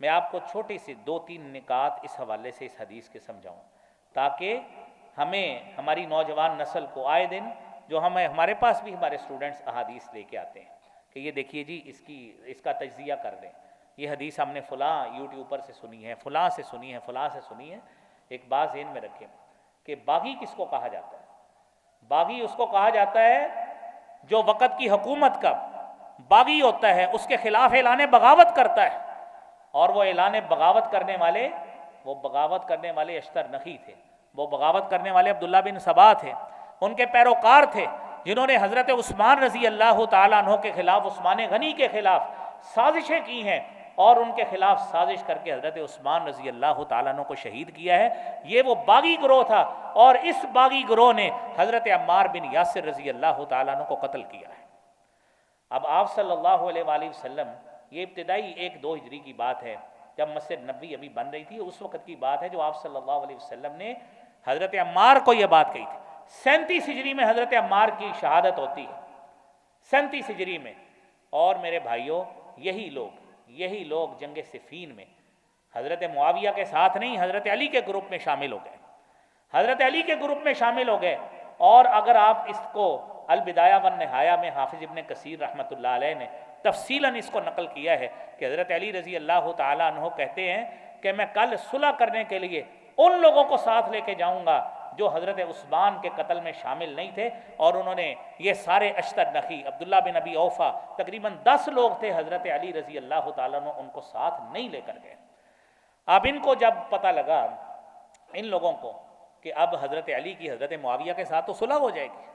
میں آپ کو چھوٹی سی 2-3 نکات اس حوالے سے اس حدیث کے سمجھاؤں تاکہ ہمیں، ہماری نوجوان نسل کو آئے دن جو ہمارے پاس بھی ہمارے اسٹوڈنٹس احادیث لے کے آتے ہیں کہ یہ دیکھیے جی اس کا تجزیہ کر دیں، یہ حدیث ہم نے فلاں یوٹیوبر سے سنی ہے، فلاں سے سنی ہے، فلاں سے سنی ہے. ایک بات ذہن میں رکھیں کہ باغی کس کو کہا جاتا ہے؟ باغی اس کو کہا جاتا ہے جو وقت کی حکومت کا باغی ہوتا ہے، اس کے خلاف اعلان بغاوت کرتا ہے. اور وہ اعلان بغاوت کرنے والے اشتر نخی تھے، وہ بغاوت کرنے والے عبداللہ بن سبا تھے، ان کے پیروکار تھے جنہوں نے حضرت عثمان رضی اللہ تعالیٰ عنہ کے خلاف، عثمان غنی کے خلاف سازشیں کی ہیں، اور ان کے خلاف سازش کر کے حضرت عثمان رضی اللہ تعالیٰ عنہ کو شہید کیا ہے. یہ وہ باغی گروہ تھا، اور اس باغی گروہ نے حضرت عمار بن یاسر رضی اللہ تعالیٰ عنہ کو قتل کیا ہے. اب آپ صلی اللہ علیہ وآلہ وسلم، یہ ابتدائی 1-2 ہجری کی بات ہے، جب مسجد نبوی ابھی بن رہی تھی، اس وقت کی بات ہے جو آپ صلی اللہ علیہ وسلم نے حضرت عمار کو یہ بات کہی تھی۔ 37 ہجری میں حضرت عمار کی شہادت ہوتی ہے، 37 ہجری میں۔ اور میرے بھائیوں، یہی لوگ جنگ صفین میں حضرت معاویہ کے ساتھ نہیں، حضرت علی کے گروپ میں شامل ہو گئے، حضرت علی کے گروپ میں شامل ہو گئے۔ اور اگر آپ اس کو البدایہ والنہایہ میں حافظ ابن کثیر رحمۃ اللہ علیہ نے تفصیلاً اس کو نقل کیا ہے کہ حضرت علی رضی اللہ تعالیٰ عنہ کہتے ہیں کہ میں کل صلح کرنے کے لیے ان لوگوں کو ساتھ لے کے جاؤں گا جو حضرت عثمان کے قتل میں شامل نہیں تھے، اور انہوں نے یہ سارے اشتر نخی، عبداللہ بن ابی اوفا، تقریباً 10 لوگ تھے، حضرت علی رضی اللہ تعالیٰ عنہ ان کو ساتھ نہیں لے کر گئے۔ اب ان کو جب پتہ لگا، ان لوگوں کو، کہ اب حضرت علی کی حضرت معاویہ کے ساتھ تو صلح ہو جائے گی،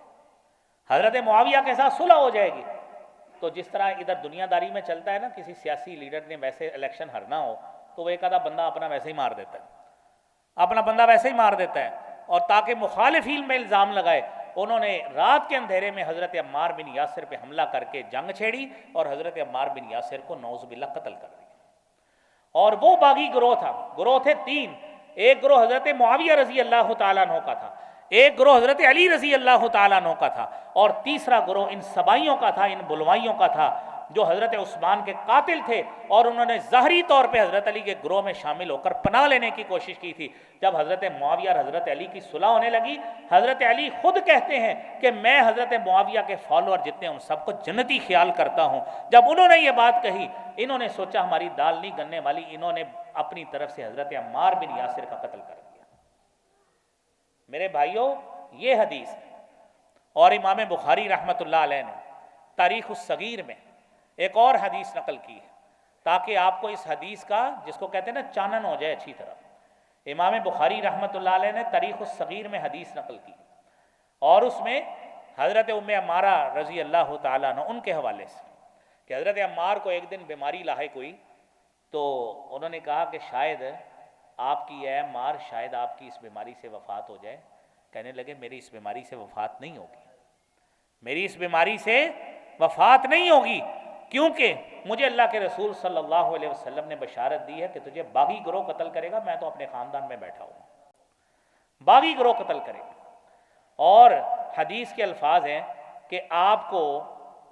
حضرت معاویہ کے ساتھ صلح ہو جائے گی، تو جس طرح ادھر دنیا داری میں چلتا ہے نا، کسی سیاسی لیڈر نے ویسے الیکشن ہارنا ہو تو وہ ایک آدھا بندہ اپنا ویسے ہی مار دیتا ہے، اپنا بندہ ویسے ہی مار دیتا ہے، اور تاکہ مخالفین میں الزام لگائے، انہوں نے رات کے اندھیرے میں حضرت عمار بن یاسر پہ حملہ کر کے جنگ چھیڑی اور حضرت عمار بن یاسر کو نعوذ باللہ قتل کر دیا۔ اور وہ باغی گروہ تھے 3، ایک گروہ حضرت معاویہ رضی اللہ تعالیٰ عنہ کا تھا، ایک گروہ حضرت علی رضی اللہ تعالیٰ عنہ کا تھا، اور تیسرا گروہ ان سبائیوں کا تھا، ان بلوائیوں کا تھا جو حضرت عثمان کے قاتل تھے، اور انہوں نے ظاہری طور پہ حضرت علی کے گروہ میں شامل ہو کر پناہ لینے کی کوشش کی تھی۔ جب حضرت معاویہ اور حضرت علی کی صلح ہونے لگی، حضرت علی خود کہتے ہیں کہ میں حضرت معاویہ کے فالوور جتنے ان سب کو جنتی خیال کرتا ہوں۔ جب انہوں نے یہ بات کہی، انہوں نے سوچا ہماری دال نہیں گلنے والی، انہوں نے اپنی طرف سے حضرت عمار بن یاسر کا قتل کر دیا۔ میرے بھائیوں، یہ حدیث ہے، اور امام بخاری رحمۃ اللہ علیہ نے تاریخ الصغیر میں ایک اور حدیث نقل کی ہے تاکہ آپ کو اس حدیث کا، جس کو کہتے ہیں نا، چانن ہو جائے اچھی طرح۔ امام بخاری رحمۃ اللہ علیہ نے تاریخ الصغیر میں حدیث نقل کی، اور اس میں حضرت ام عمارہ رضی اللہ تعالیٰ عنہ ان کے حوالے سے کہ حضرت عمار کو ایک دن بیماری لاحق ہوئی، تو انہوں نے کہا کہ شاید آپ کی اے عمار، شاید آپ کی اس بیماری سے وفات ہو جائے۔ کہنے لگے میری اس بیماری سے وفات نہیں ہوگی، میری اس بیماری سے وفات نہیں ہوگی، کیونکہ مجھے اللہ کے رسول صلی اللہ علیہ وسلم نے بشارت دی ہے کہ تجھے باغی گروہ قتل کرے گا، میں تو اپنے خاندان میں بیٹھا ہوں، باغی گروہ قتل کرے گا۔ اور حدیث کے الفاظ ہیں کہ آپ کو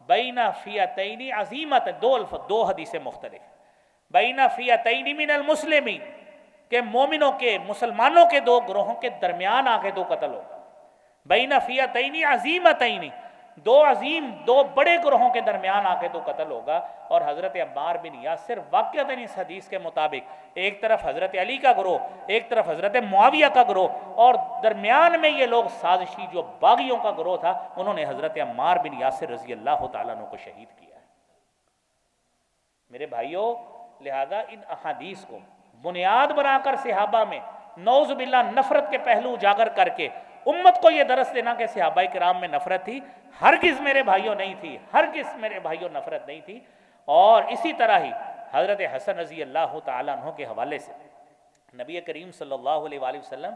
بین فئتین عظیمت، دو حدیثیں مختلف، بین فئتین من المسلمین، کہ مومنوں کے، مسلمانوں کے 2 گروہوں کے درمیان آ کے 2 قتل ہوگا، بین فئتین عظیمتین، 2 بڑے گروہوں کے درمیان آ کے 2 قتل ہوگا۔ اور حضرت عمار بن یاسر واقعتاً اس حدیث کے مطابق ایک طرف حضرت علی کا گروہ، ایک طرف حضرت معاویہ کا گروہ، اور درمیان میں یہ لوگ سازشی جو باغیوں کا گروہ تھا، انہوں نے حضرت عمار بن یاسر رضی اللہ تعالیٰ عنہ کو شہید کیا ہے۔ میرے بھائیوں، لہذا ان احادیث کو بنیاد بنا کر صحابہ میں نعوذ باللہ نفرت کے پہلو اجاگر کر کے امت کو یہ درس دینا کہ صحابہ کرام میں نفرت تھی، ہرگز میرے بھائیوں نہیں تھی، ہرگز میرے بھائیوں نفرت نہیں تھی۔ اور اسی طرح ہی حضرت حسن رضی اللہ تعالیٰ عنہ کے حوالے سے نبی کریم صلی اللہ علیہ وآلہ وسلم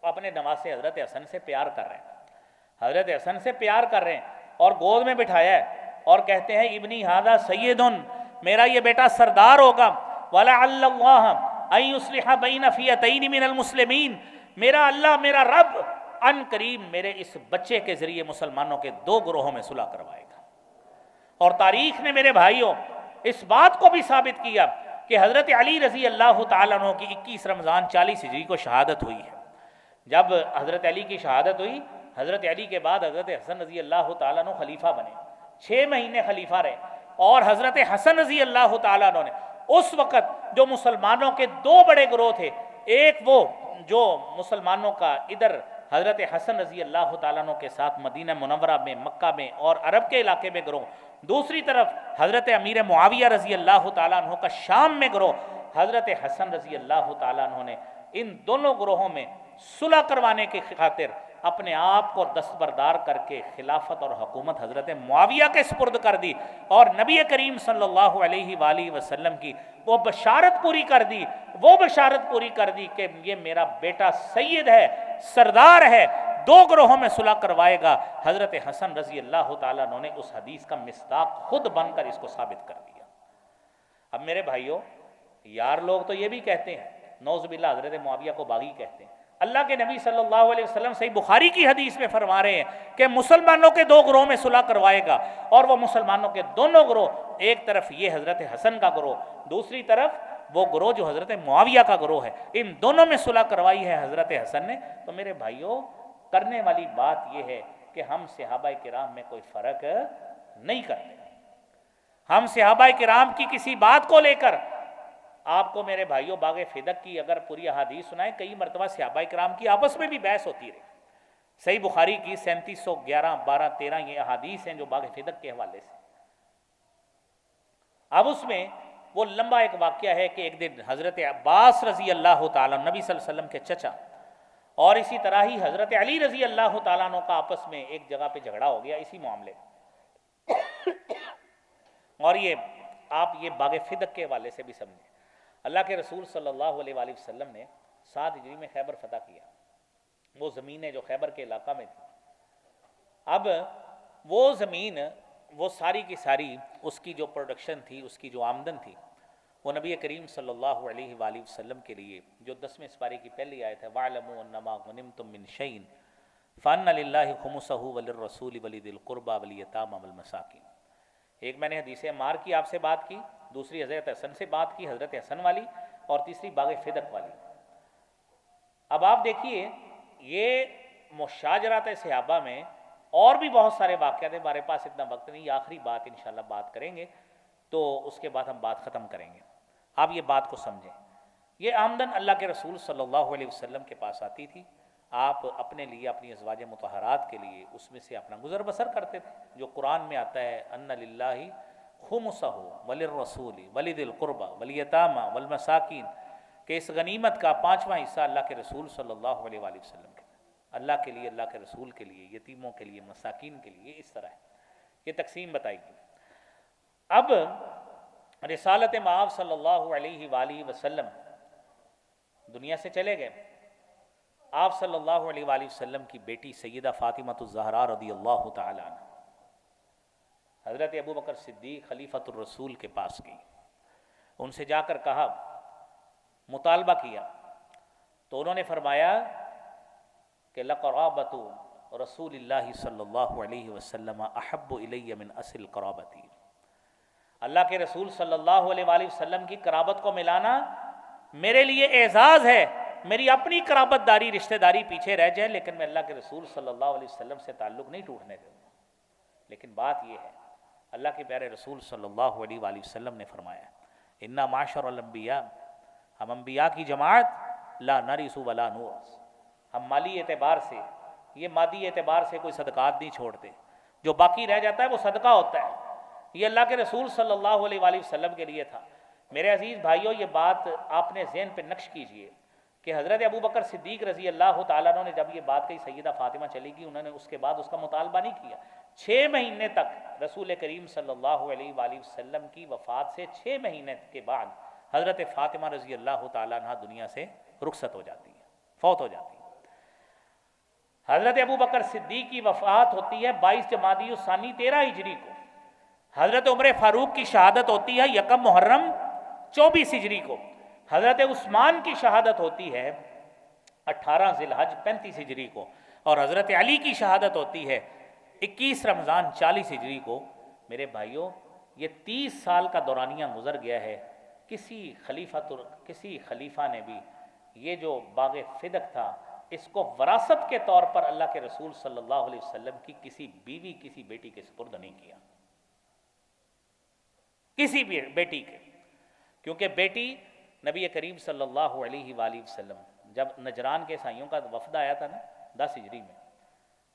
اپنے نواسے حضرت حسن سے پیار کر رہے ہیں، حضرت حسن سے پیار کر رہے ہیں، اور گود میں بٹھایا ہے، اور کہتے ہیں ابنی ھذا سید، میرا یہ بیٹا سردار ہوگا، وَلَعَلَّ اللَّهَ أَن يُصْلِحَ بَيْنَ فِئَتَيْنِ مِنَ الْمُسْلِمِينَ، میرا اللہ، میرا رب ان قریب میرے اس بچے کے ذریعے مسلمانوں کے 2 گروہوں میں صلح کروائے گا۔ اور تاریخ نے میرے بھائیوں اس بات کو بھی ثابت کیا کہ حضرت علی رضی اللہ تعالیٰ عنہ کی 21 رمضان 40 ہجری کو شہادت ہوئی ہے۔ جب حضرت علی کی شہادت ہوئی، حضرت علی کے بعد حضرت حسن رضی اللہ تعالیٰ عنہ خلیفہ بنے، 6 مہینے خلیفہ رہے، اور حضرت حسن رضی اللہ تعالیٰ عنہ نے اس وقت جو مسلمانوں کے 2 بڑے گروہ تھے، ایک وہ جو مسلمانوں کا ادھر حضرت حسن رضی اللہ تعالیٰ عنہ کے ساتھ مدینہ منورہ میں، مکہ میں اور عرب کے علاقے میں گروہ، دوسری طرف حضرت امیر معاویہ رضی اللہ تعالیٰ عنہ کا شام میں گروہ، حضرت حسن رضی اللہ تعالیٰ عنہ نے ان دونوں گروہوں میں صلح کروانے کی خاطر اپنے آپ کو دستبردار کر کے خلافت اور حکومت حضرت معاویہ کے سپرد کر دی، اور نبی کریم صلی اللہ علیہ وآلہ وسلم کی وہ بشارت پوری کر دی، وہ بشارت پوری کر دی کہ یہ میرا بیٹا سید ہے، سردار ہے، 2 گروہوں میں صلح کروائے گا۔ حضرت حسن رضی اللہ تعالیٰ عنہ نے اس حدیث کا مصداق خود بن کر اس کو ثابت کر دیا۔ اب میرے بھائیوں، یار لوگ تو یہ بھی کہتے ہیں، نعوذ باللہ حضرت معاویہ کو باغی کہتے ہیں۔ اللہ کے نبی صلی اللہ علیہ وسلم صحیح بخاری کی حدیث میں فرما رہے ہیں کہ مسلمانوں کے دو گروہ میں صلح کروائے گا، اور وہ مسلمانوں کے دونوں گروہ، ایک طرف یہ حضرت حسن کا گروہ، دوسری طرف وہ گروہ جو حضرت معاویہ کا گروہ ہے، ان دونوں میں صلح کروائی ہے حضرت حسن نے۔ تو میرے بھائیوں، کرنے والی بات یہ ہے کہ ہم صحابہ کرام میں کوئی فرق نہیں کرتے۔ ہم صحابہ کرام کی کسی بات کو لے کر آپ کو میرے بھائیوں باغ فدق کی اگر پوری احادیث سنائیں، کئی مرتبہ صحابہ کرام کی آپس میں بھی بحث ہوتی رہی۔ صحیح بخاری کی 3711 12 13 یہ احادیث ہیں جو باغ فدق کے حوالے سے۔ اب اس میں وہ لمبا ایک واقعہ ہے کہ ایک دن حضرت عباس رضی اللہ تعالیٰ نبی صلی اللہ علیہ وسلم کے چچا، اور اسی طرح ہی حضرت علی رضی اللہ تعالیٰ عنہ کا آپس میں ایک جگہ پہ جھگڑا ہو گیا اسی معاملے میں۔ اور یہ آپ یہ باغ فدق کے حوالے سے بھی سمجھیں، اللہ کے رسول صلی اللہ علیہ وآلہ وسلم نے 7 ہجری میں خیبر فتح کیا، وہ زمینیں جو خیبر کے علاقہ میں تھی۔ اب وہ زمین، وہ ساری کی ساری اس کی جو پروڈکشن تھی، اس کی جو آمدن تھی، وہ نبی کریم صلی اللہ علیہ وآلہ وسلم کے لیے جو 10ویں سپارے کی پہلی آیت ہے وَاعْلَمُوا أَنَّمَا غَنِمْتُم مِّن شَيْءٍ فَأَنَّ لِلَّهِ خُمُسَهُ وَلِلرَّسُولِ وَلِذِي الْقُرْبَى وَالْيَتَامَى وَالْمَسَاكِينِ۔ ایک میں نے حدیث عمار کی آپ سے بات کی، دوسری حضرت حسن سے بات کی، حضرت حسن والی، اور تیسری باغ فدق والی۔ اب آپ دیکھیے، یہ مشاجرات صحابہ میں اور بھی بہت سارے واقعات ہیں، ہمارے پاس اتنا وقت نہیں، آخری بات انشاءاللہ بات کریں گے تو اس کے بعد ہم بات ختم کریں گے۔ آپ یہ بات کو سمجھیں، یہ آمدن اللہ کے رسول صلی اللہ علیہ وسلم کے پاس آتی تھی، آپ اپنے لیے، اپنی ازواج مطہرات کے لیے اس میں سے اپنا گزر بسر کرتے تھے، جو قرآن میں آتا ہے ان للہ خمسہ وللرسول ولذی القربى والیتامى والمساکین، کہ اس غنیمت کا 5واں حصہ اللہ کے رسول صلی اللہ علیہ وآلہ وسلم کے، اللہ کے لیے، اللہ کے رسول کے لیے، یتیموں کے لیے، مساکین کے لیے، اس طرح ہے، یہ تقسیم بتائی گئی۔ اب رسالت مآب صلی اللہ علیہ وآلہ وسلم دنیا سے چلے گئے، آپ صلی اللہ علیہ وآلہ وسلم کی بیٹی سیدہ فاطمۃ الزہراء رضی اللہ تعالی عنہ حضرت ابو بکر صدیق خلیفۃ الرسول کے پاس گئی، ان سے جا کر کہا، مطالبہ کیا، تو انہوں نے فرمایا کہ لقرابۃ رسول اللہ صلی اللہ علیہ وسلم احب الی من اصل قرابتی، اللہ کے رسول صلی اللہ علیہ وآلہ وسلم کی قرابت کو ملانا میرے لیے اعزاز ہے، میری اپنی قرابت داری، رشتہ داری پیچھے رہ جائے، لیکن میں اللہ کے رسول صلی اللہ علیہ وسلم سے تعلق نہیں ٹوٹنے دوں گا۔ لیکن بات یہ ہے، اللہ کے پیارے رسول صلی اللہ علیہ وآلہ وسلم نے فرمایا، انا معاشر الانبیاء، ہم انبیاء کی جماعت، لا نرث ولا نورث، ہم مالی اعتبار سے، یہ مادی اعتبار سے کوئی صدقات نہیں چھوڑتے، جو باقی رہ جاتا ہے وہ صدقہ ہوتا ہے۔ یہ اللہ کے رسول صلی اللہ علیہ وآلہ وسلم کے لیے تھا۔ میرے عزیز بھائیوں، یہ بات آپ نے ذہن پہ نقش کیجئے کہ حضرت ابو بکر صدیق رضی اللہ تعالیٰ عنہ نے جب یہ بات کہی، سیدہ فاطمہ چلی گئی، انہوں نے اس کے بعد اس کا مطالبہ نہیں کیا۔ 6 مہینے تک رسول کریم صلی اللہ علیہ وآلہ وسلم کی وفات سے 6 مہینے کے بعد حضرت فاطمہ رضی اللہ تعالیٰ عنہ دنیا سے رخصت ہو جاتی ہے، فوت ہو جاتی ہے۔ حضرت ابو بکر صدیق کی وفات ہوتی ہے 22 جمادی الثانی 13 ہجری کو، حضرت عمر فاروق کی شہادت ہوتی ہے 1 محرم 24 ہجری کو، حضرت عثمان کی شہادت ہوتی ہے 18 ذی الحج 35 ہجری کو، اور حضرت علی کی شہادت ہوتی ہے 21 رمضان 40 ہجری کو۔ میرے بھائیوں، یہ 30 سال کا دورانیہ گزر گیا ہے، کسی خلیفہ نے بھی یہ جو باغ فدق تھا اس کو وراثت کے طور پر اللہ کے رسول صلی اللہ علیہ وسلم کی کسی بیوی، کسی بیٹی کے سپرد نہیں کیا، کسی بھی بیٹی کے، کیونکہ بیٹی نبی کریم صلی اللہ علیہ وآلہ وسلم جب نجران کے عیسائیوں کا وفد آیا تھا نا 10 ہجری میں،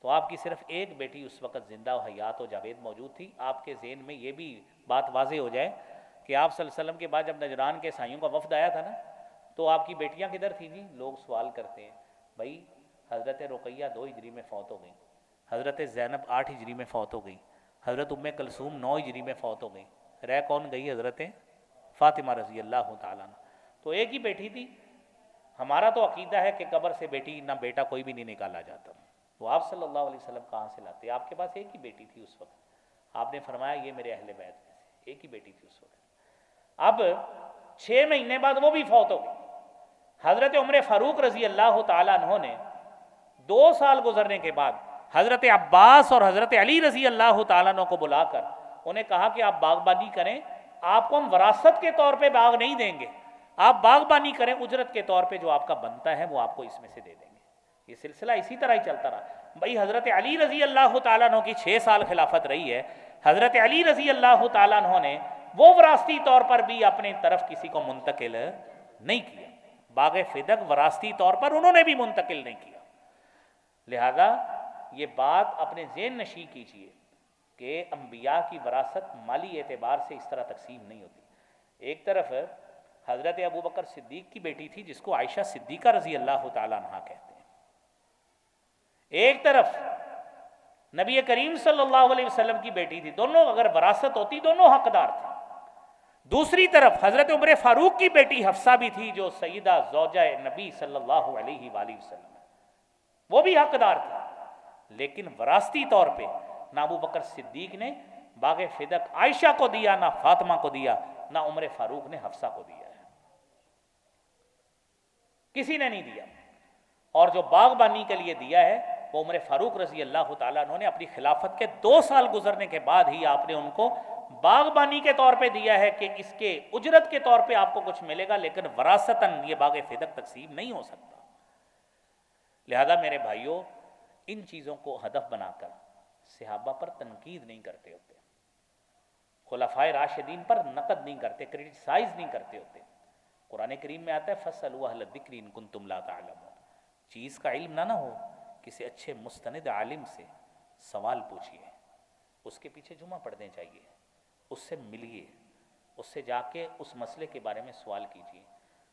تو آپ کی صرف ایک بیٹی اس وقت زندہ و حیات و جاوید موجود تھی۔ آپ کے ذہن میں یہ بھی بات واضح ہو جائے کہ آپ صلی اللہ علیہ وسلم کے بعد جب نجران کے عیسائیوں کا وفد آیا تھا نا، تو آپ کی بیٹیاں کدھر تھیں جی؟ لوگ سوال کرتے ہیں، بھائی حضرت رقیہ 2 ہجری میں فوت ہو گئی، حضرت زینب 8 ہجری میں فوت ہو گئی، حضرت ام کلثوم 9 ہجری میں فوت ہو گئی، رہ کون گئی؟ حضرت فاطمہ رضی اللہ تعالیٰ عنہ۔ تو ایک ہی بیٹی تھی۔ ہمارا تو عقیدہ ہے کہ قبر سے بیٹی نہ بیٹا کوئی بھی نہیں نکالا جاتا، تو آپ صلی اللہ علیہ وسلم کہاں سے لاتے؟ آپ کے پاس ایک ہی بیٹی تھی اس وقت، آپ نے فرمایا یہ میرے اہل بیت میں سے ایک ہی بیٹی تھی اس وقت۔ اب 6 مہینے بعد وہ بھی فوت ہو گئی۔ حضرت عمر فاروق رضی اللہ تعالیٰ عنہ نے 2 سال گزرنے کے بعد حضرت عباس اور حضرت علی رضی اللہ تعالیٰ عنہ کو بلا کر انہیں کہا کہ آپ باغبانی کریں، آپ کو ہم وراثت کے طور پہ باغ نہیں دیں گے، آپ باغبانی کریں، اجرت کے طور پہ جو آپ کا بنتا ہے وہ آپ کو اس میں سے دے دیں گے۔ یہ سلسلہ اسی طرح ہی چلتا رہا۔ بھائی حضرت علی رضی اللہ تعالیٰ عنہ کی 6 سال خلافت رہی ہے، حضرت علی رضی اللہ تعالیٰ عنہ نے وہ وراثتی طور پر بھی اپنے طرف کسی کو منتقل نہیں کیا، باغ فدق وراثتی طور پر انہوں نے بھی منتقل نہیں کیا۔ لہذا یہ بات اپنے ذہن نشین کیجئے کہ انبیاء کی وراثت مالی اعتبار سے اس طرح تقسیم نہیں ہوتی۔ ایک طرف حضرت ابو بکر صدیق کی بیٹی تھی جس کو عائشہ صدیقہ رضی اللہ تعالیٰ عنہ کہتے ہیں، ایک طرف نبی کریم صلی اللہ علیہ وسلم کی بیٹی تھی، دونوں اگر وراثت ہوتی دونوں حقدار تھے۔ دوسری طرف حضرت عمر فاروق کی بیٹی حفصہ بھی تھی جو سیدہ زوجہ نبی صلی اللہ علیہ وآلہ وسلم، وہ بھی حقدار تھا، لیکن وراثتی طور پہ نہ ابو بکر صدیق نے باغ فدق عائشہ کو دیا، نہ فاطمہ کو دیا، نہ عمر فاروق نے حفصہ کو دیا ہے، کسی نے نہیں دیا۔ اور جو باغبانی کے لیے دیا ہے وہ عمر فاروق رضی اللہ تعالیٰ عنہ نے اپنی خلافت کے 2 سال گزرنے کے بعد ہی آپ نے ان کو باغبانی کے طور پہ دیا ہے کہ اس کے اجرت کے طور پہ آپ کو کچھ ملے گا، لیکن وراثتاً یہ باغ فدق تقسیم نہیں ہو سکتا۔ لہذا میرے بھائیوں، ان چیزوں کو ہدف بنا کر صحابہ پر تنقید نہیں کرتے ہوتے، خلفائے راشدین پر نقد نہیں کرتے، کرٹیسائز نہیں کرتے ہوتے۔ قرآن کریم میں آتا ہے فَاسْأَلُوا أَهْلَ الذِّكْرِ إِن كُنتُمْ لَا تَعْلَمُونَ، چیز کا علم نہ ہو کسی اچھے مستند عالم سے سوال پوچھئے، اس کے پیچھے جمعہ پڑھنے چاہیے، اس سے ملیے، اس سے جا کے اس مسئلے کے بارے میں سوال کیجیے۔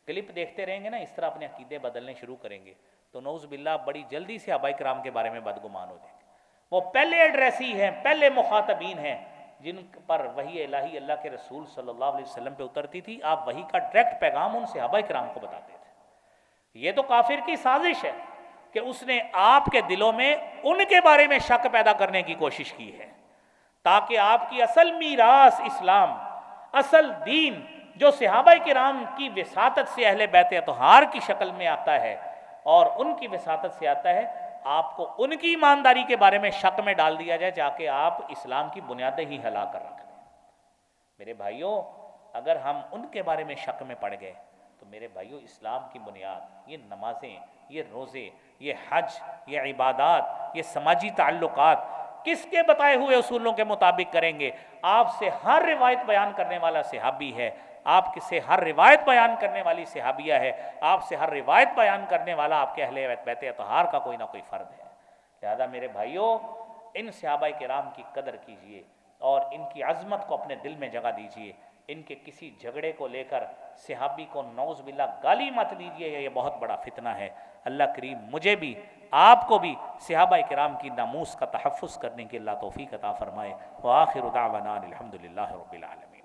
کلپ دیکھتے رہیں گے نا، اس طرح اپنے عقیدے بدلنے شروع کریں گے تو نعوذ باللہ بڑی جلدی سے صحابہ کرام کے بارے میں بدگمان ہو جائیں گے۔ وہ پہلے ایڈریسی ہیں، پہلے مخاطبین ہیں جن پر وحی الہی اللہ کے رسول صلی اللہ علیہ وسلم پہ اترتی تھی، آپ وحی کا ڈائریکٹ پیغام ان صحابہ کرام کو بتاتے تھے۔ یہ تو کافر کی سازش ہے کہ اس نے آپ کے دلوں میں ان کے بارے میں شک پیدا کرنے کی کوشش کی ہے تاکہ آپ کی اصل میراث اسلام، اصل دین جو صحابہ کرام کی وساطت سے اہل بیت اطہار کی شکل میں آتا ہے اور ان کی وساطت سے آتا ہے، آپ کو ان کی ایمانداری کے بارے میں شک میں ڈال دیا جائے جا کے آپ اسلام کی بنیادیں ہی ہلا کر رکھ دیں۔ میرے بھائیوں، اگر ہم ان کے بارے میں شک میں پڑ گئے تو میرے بھائیوں اسلام کی بنیاد، یہ نمازیں، یہ روزے، یہ حج، یہ عبادات، یہ سماجی تعلقات کس کے بتائے ہوئے اصولوں کے مطابق کریں گے؟ آپ سے ہر روایت بیان کرنے والا صحابی ہے، آپ سے ہر روایت بیان کرنے والی صحابیہ ہے، آپ سے ہر روایت بیان کرنے والا آپ کے اہل بیت اطہار کا کوئی نہ کوئی فرد ہے۔ لہذا میرے بھائیوں، ان صحابہ کرام کی قدر کیجئے اور ان کی عظمت کو اپنے دل میں جگہ دیجئے۔ ان کے کسی جھگڑے کو لے کر صحابی کو نعوذ باللہ گالی مت دیجئے، یہ بہت بڑا فتنہ ہے۔ اللہ کریم مجھے بھی آپ کو بھی صحابہ کرام کی ناموس کا تحفظ کرنے کی اللہ توفیق عطا فرمائے۔ وآخر دعوانا الحمدللہ رب العالمین۔